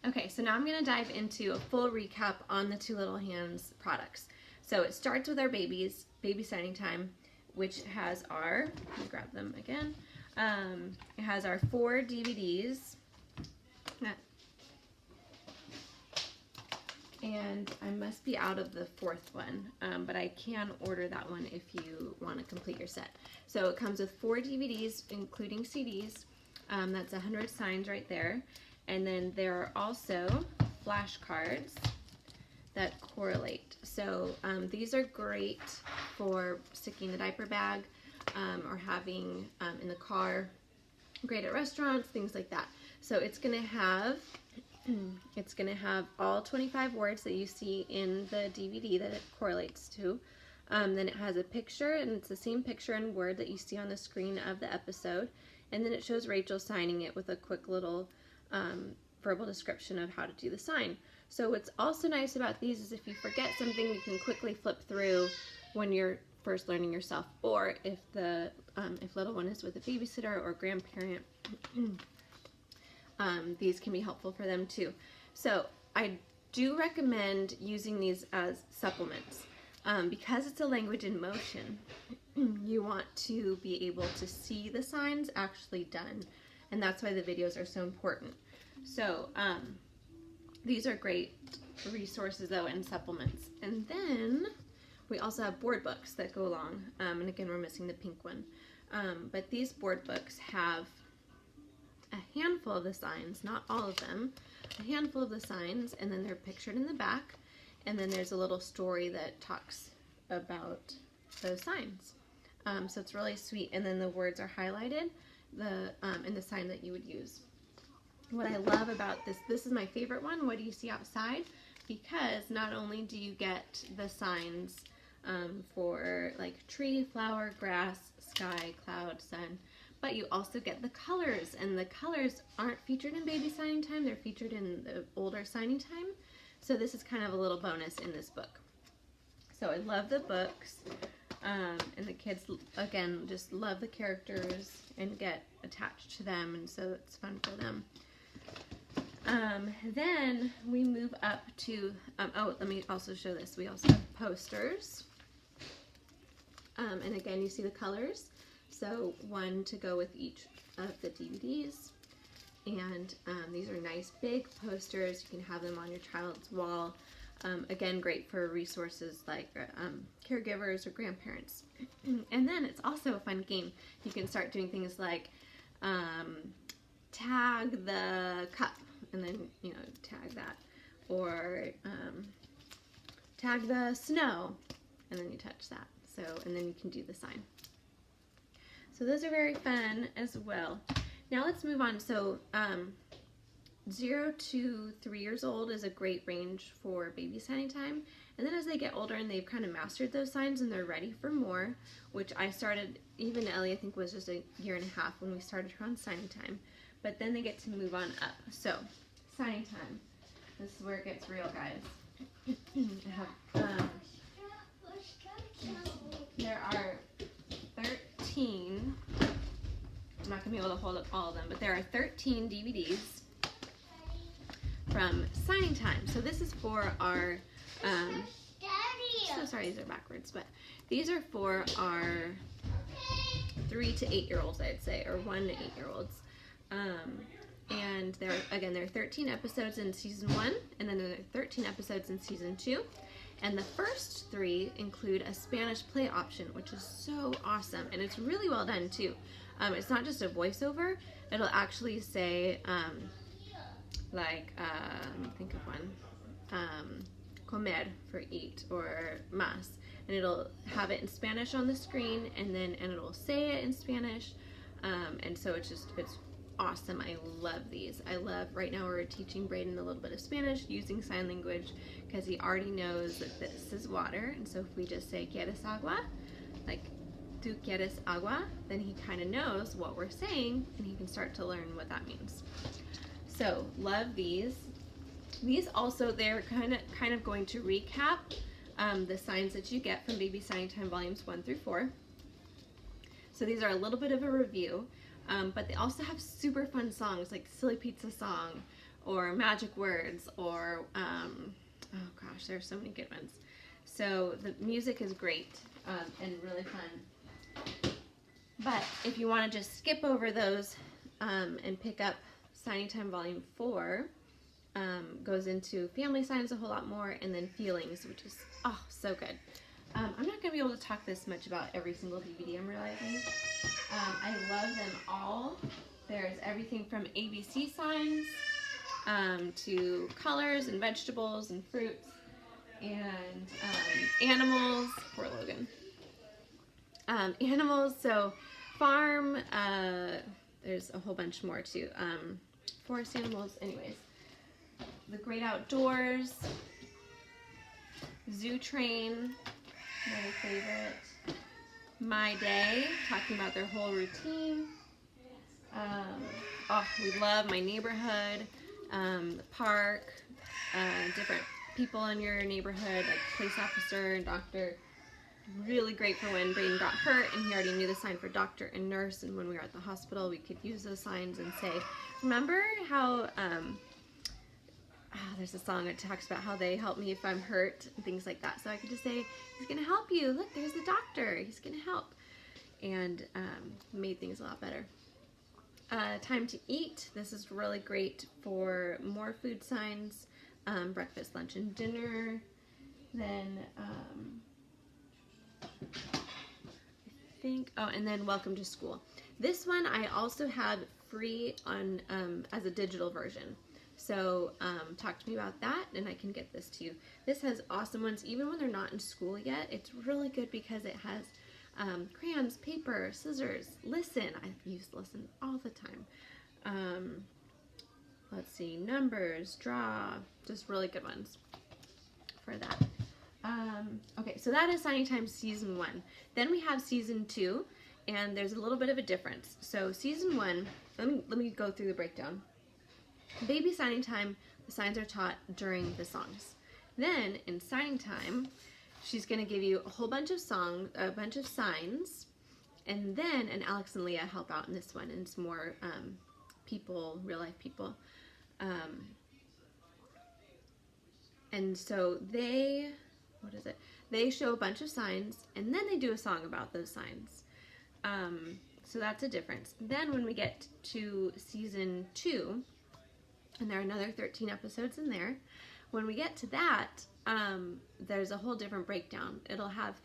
Okay, so now I'm going to dive into a full recap on the Two Little Hands products. So it starts with our babies, Baby Signing Time, which has our, let me grab them again, it has our 4 DVDs, and I must be out of the 4th one, but I can order that one if you want to complete your set. So it comes with 4 DVDs, including CDs. That's 100 signs right there. And then there are also flashcards that correlate. So these are great for sticking the diaper bag or having in the car, great at restaurants, things like that. So it's gonna have all 25 words that you see in the DVD that it correlates to. Then it has a picture, and it's the same picture and word that you see on the screen of the episode. And then it shows Rachel signing it with a quick little verbal description of how to do the sign. So what's also nice about these is if you forget something, you can quickly flip through when you're first learning yourself, or if the if little one is with a babysitter or grandparent, these can be helpful for them too. So I do recommend using these as supplements because it's a language in motion. You want to be able to see the signs actually done, and that's why the videos are so important. So these are great resources though, and supplements. And then we also have board books that go along, and again we're missing the pink one, but these board books have a handful of the signs, not all of them, a handful of the signs, and then they're pictured in the back, and then there's a little story that talks about those signs. So it's really sweet, and then the words are highlighted in the sign that you would use. What I love about this is my favorite one, What Do You See Outside? Because not only do you get the signs for like tree, flower, grass, sky, cloud, sun, but you also get the colors, and the colors aren't featured in Baby Signing Time, they're featured in the older Signing Time. So this is kind of a little bonus in this book. So I love the books, and the kids, again, just love the characters and get attached to them, and so it's fun for them. Then we move up to, oh, let me also show this. We also have posters. And again, you see the colors. So one to go with each of the DVDs. And these are nice big posters. You can have them on your child's wall. Again, great for resources like caregivers or grandparents. And then it's also a fun game. You can start doing things like tag the cup, and then, you know, tag that, or tag the snow, and then you touch that. So, and then you can do the sign. So those are very fun as well. Now let's move on. So 0 to 3 years old is a great range for Baby Signing Time. And then as they get older and they've kind of mastered those signs and they're ready for more, which I started, even Ellie I think was just a year and a half when we started her on Signing Time. But then they get to move on up. So Signing Time, this is where it gets real, guys. There are 13, I'm not going to be able to hold up all of them, but there are 13 DVDs from Signing Time. So this is for our, so sorry these are backwards, but these are for our 3 to 8 year olds, I'd say, or 1 to 8 year olds. And there are 13 episodes in season 1, and then there are 13 episodes in season 2. And the first 3 include a Spanish play option, which is so awesome, and it's really well done too. It's not just a voiceover; it'll actually say, let me think of one, comer for eat, or más, and it'll have it in Spanish on the screen, and it'll say it in Spanish, and so it's awesome. I love these. Right now we're teaching Braden a little bit of Spanish using sign language because he already knows that this is water, and so if we just say ¿Quieres agua? Like, ¿Tú quieres agua? Then he kind of knows what we're saying, and he can start to learn what that means. So love these. These also, they're kind of going to recap the signs that you get from Baby Signing Time volumes 1 through 4. So these are a little bit of a review. But they also have super fun songs like Silly Pizza Song or magic words, or oh gosh, there's so many good ones. So the music is great and really fun. But if you want to just skip over those and pick up Signing Time Volume 4, goes into family signs a whole lot more, and then feelings, which is so good. I'm not going to be able to talk this much about every single DVD, I'm realizing. I love them all. There's everything from ABC signs to colors and vegetables and fruits and animals. Poor Logan. Animals, so farm, there's a whole bunch more too. Forest animals, anyways. The Great Outdoors, Zoo Train, another favorite. My Day, talking about their whole routine. We love My Neighborhood, the park, different people in your neighborhood, like police officer and doctor. Really great for when Braden got hurt and he already knew the sign for doctor and nurse, and when we were at the hospital we could use those signs and say, remember how there's a song that talks about how they help me if I'm hurt and things like that. So I could just say, he's gonna help you, look, there's the doctor, he's gonna help, and made things a lot better. Time to Eat, this is really great for more food signs, breakfast, lunch, and dinner. Then and then Welcome to School. This one I also have free on as a digital version. So talk to me about that and I can get this to you. This has awesome ones even when they're not in school yet. It's really good because it has crayons, paper, scissors, listen. I use listen all the time. Let's see, numbers, draw, just really good ones for that. Okay, so that is Signing Time Season 1. Then we have Season 2, and there's a little bit of a difference. So Season 1, let me go through the breakdown. Baby Signing Time, the signs are taught during the songs. Then in Signing Time, she's going to give you a whole bunch of songs, a bunch of signs, and Alex and Leah help out in this one, and it's more people, real life people. And so they show a bunch of signs, and then they do a song about those signs. So that's a difference. Then when we get to Season 2, and there are another 13 episodes in there, when we get to that, there's a whole different breakdown. It'll have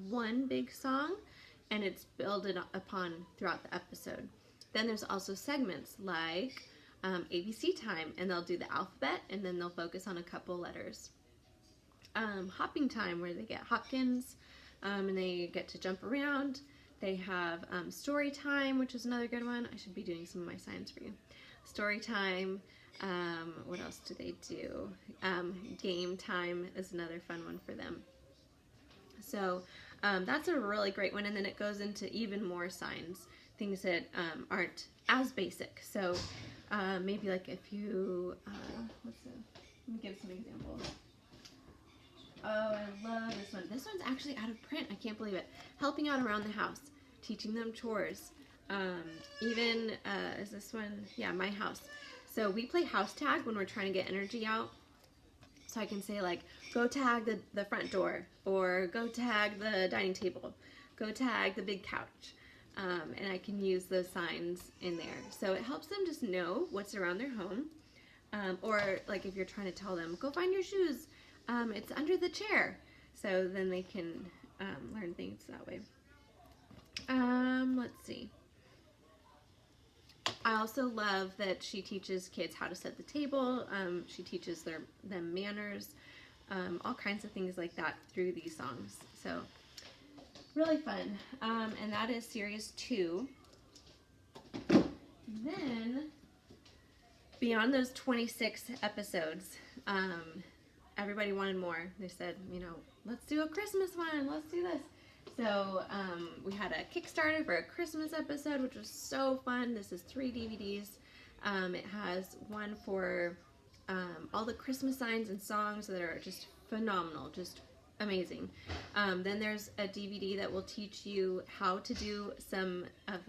one big song, and it's builded upon throughout the episode. Then there's also segments like ABC Time, and they'll do the alphabet, and then they'll focus on a couple letters. Hopping Time, where they get Hopkins, and they get to jump around. They have Story Time, which is another good one. I should be doing some of my signs for you. Story Time. What else do they do? Game Time is another fun one for them. So that's a really great one, and then it goes into even more signs, things that aren't as basic. So maybe like if you, let me give some examples. Oh, I love this one. This one's actually out of print. I can't believe it. Helping out around the house, teaching them chores. Even, is this one? Yeah, My House. So we play house tag when we're trying to get energy out. So I can say like, go tag the front door, or go tag the dining table, go tag the big couch. And I can use those signs in there. So it helps them just know what's around their home. Or like if you're trying to tell them, go find your shoes, it's under the chair. So then they can learn things that way. Let's see. I also love that she teaches kids how to set the table. She teaches them manners, all kinds of things like that through these songs. So really fun. And that is Series 2. Then, beyond those 26 episodes, everybody wanted more. They said, let's do a Christmas one. Let's do this. So we had a Kickstarter for a Christmas episode, which was so fun. This is 3 DVDs. It has one for all the Christmas signs and songs that are just phenomenal, just amazing. Then there's a DVD that will teach you how to do some of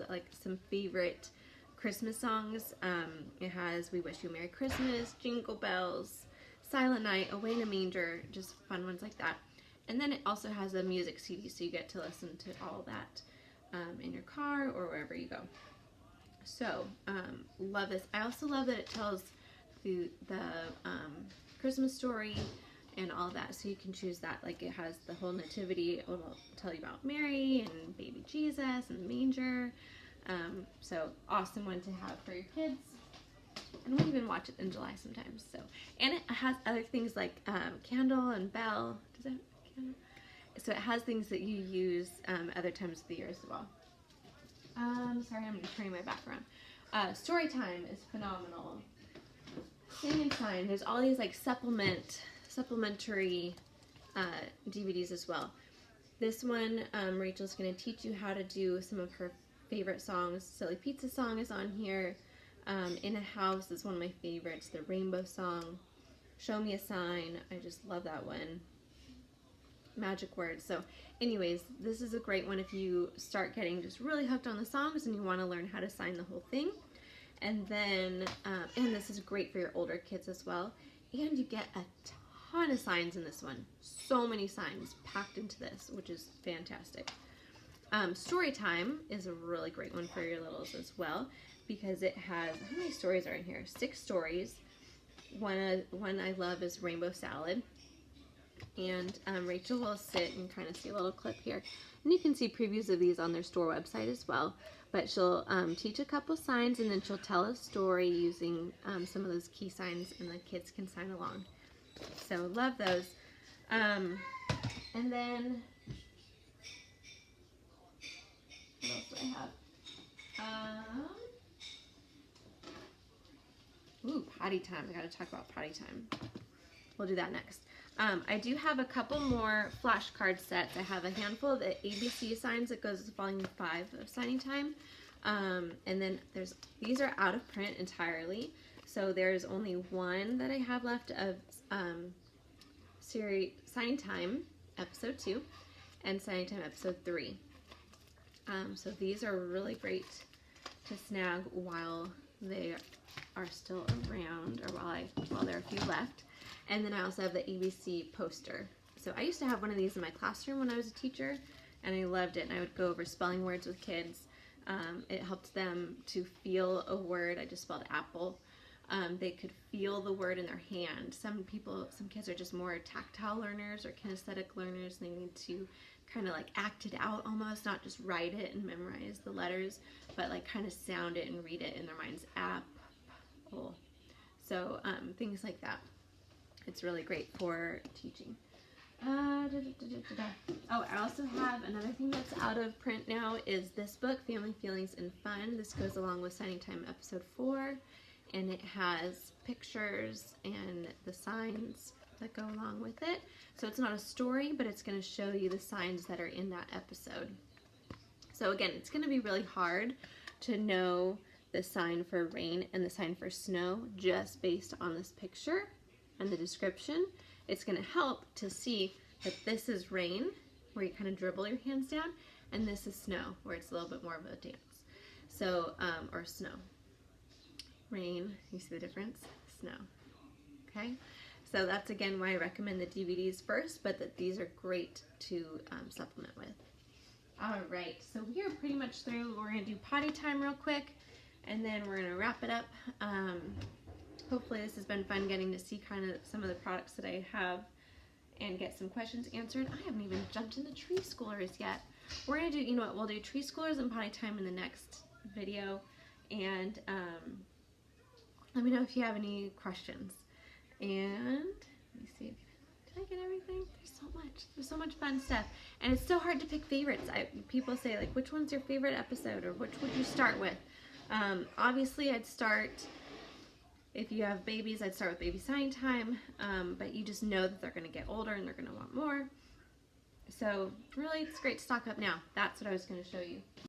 some favorite Christmas songs. It has We Wish You a Merry Christmas, Jingle Bells, Silent Night, Away in a Manger, just fun ones like that. And then it also has a music CD, so you get to listen to all that in your car or wherever you go. So, love this. I also love that it tells the Christmas story and all that, so you can choose that. Like, it has the whole nativity. It will tell you about Mary and baby Jesus and the manger. So awesome one to have for your kids. And we even watch it in July sometimes. So, and it has other things like candle and bell. Does it have candle? So it has things that you use other times of the year as well. Sorry, I'm just turning my back around. Story time is phenomenal. Sing and Sign. There's all these like supplementary DVDs as well. This one, Rachel's going to teach you how to do some of her favorite songs. Silly Pizza Song is on here. In a House is one of my favorites. The Rainbow Song. Show Me a Sign. I just love that one. Magic Words. So anyways, this is a great one if you start getting just really hooked on the songs and you want to learn how to sign the whole thing. And then, and this is great for your older kids as well. And you get a ton of signs in this one. So many signs packed into this, which is fantastic. Story Time is a really great one for your littles as well, because it has, how many stories are in here? 6 stories. One I love is Rainbow Salad. And Rachel will sit and kind of see a little clip here. And you can see previews of these on their store website as well. But she'll teach a couple signs, and then she'll tell a story using some of those key signs, and the kids can sign along. So love those. And then, what else do I have? Ooh, potty time. I gotta talk about potty time. We'll do that next. I do have a couple more flashcard sets. I have a handful of the ABC signs that goes with volume 5 of Signing Time. And then these are out of print entirely. So there's only one that I have left of series Signing Time episode 2 and Signing Time episode 3. So these are really great to snag while they are still around, or while there are a few left. And then I also have the ABC poster. So I used to have one of these in my classroom when I was a teacher, and I loved it. And I would go over spelling words with kids. It helped them to feel a word. I just spelled apple. They could feel the word in their hand. Some kids are just more tactile learners or kinesthetic learners. They need to kind of like act it out almost, not just write it and memorize the letters, but like kind of sound it and read it in their minds. Apple. So things like that. It's really great for teaching. Oh, I also have another thing that's out of print now is this book, Family Feelings and Fun. This goes along with Signing Time episode 4, and it has pictures and the signs that go along with it. So it's not a story, but it's going to show you the signs that are in that episode. So again, it's going to be really hard to know the sign for rain and the sign for snow just based on this picture and the description. It's going to help to see that this is rain, where you kind of dribble your hands down, and this is snow, where it's a little bit more of a dance. So, or snow. Rain, you see the difference? Snow. Okay? So that's again why I recommend the DVDs first, but that these are great to supplement with. Alright, so we are pretty much through. We're going to do potty time real quick, and then we're going to wrap it up. Hopefully this has been fun getting to see kind of some of the products that I have and get some questions answered. I haven't even jumped into tree schoolers yet. We're going to do, you know what, we'll do tree schoolers and potty time in the next video. And let me know if you have any questions. And let me see, did I get everything? There's so much fun stuff. And it's so hard to pick favorites. People say like, which one's your favorite episode, or which would you start with? Obviously I'd start, if you have babies, I'd start with Baby Signing Time, but you just know that they're going to get older and they're going to want more. So really, it's great to stock up now. That's what I was going to show you.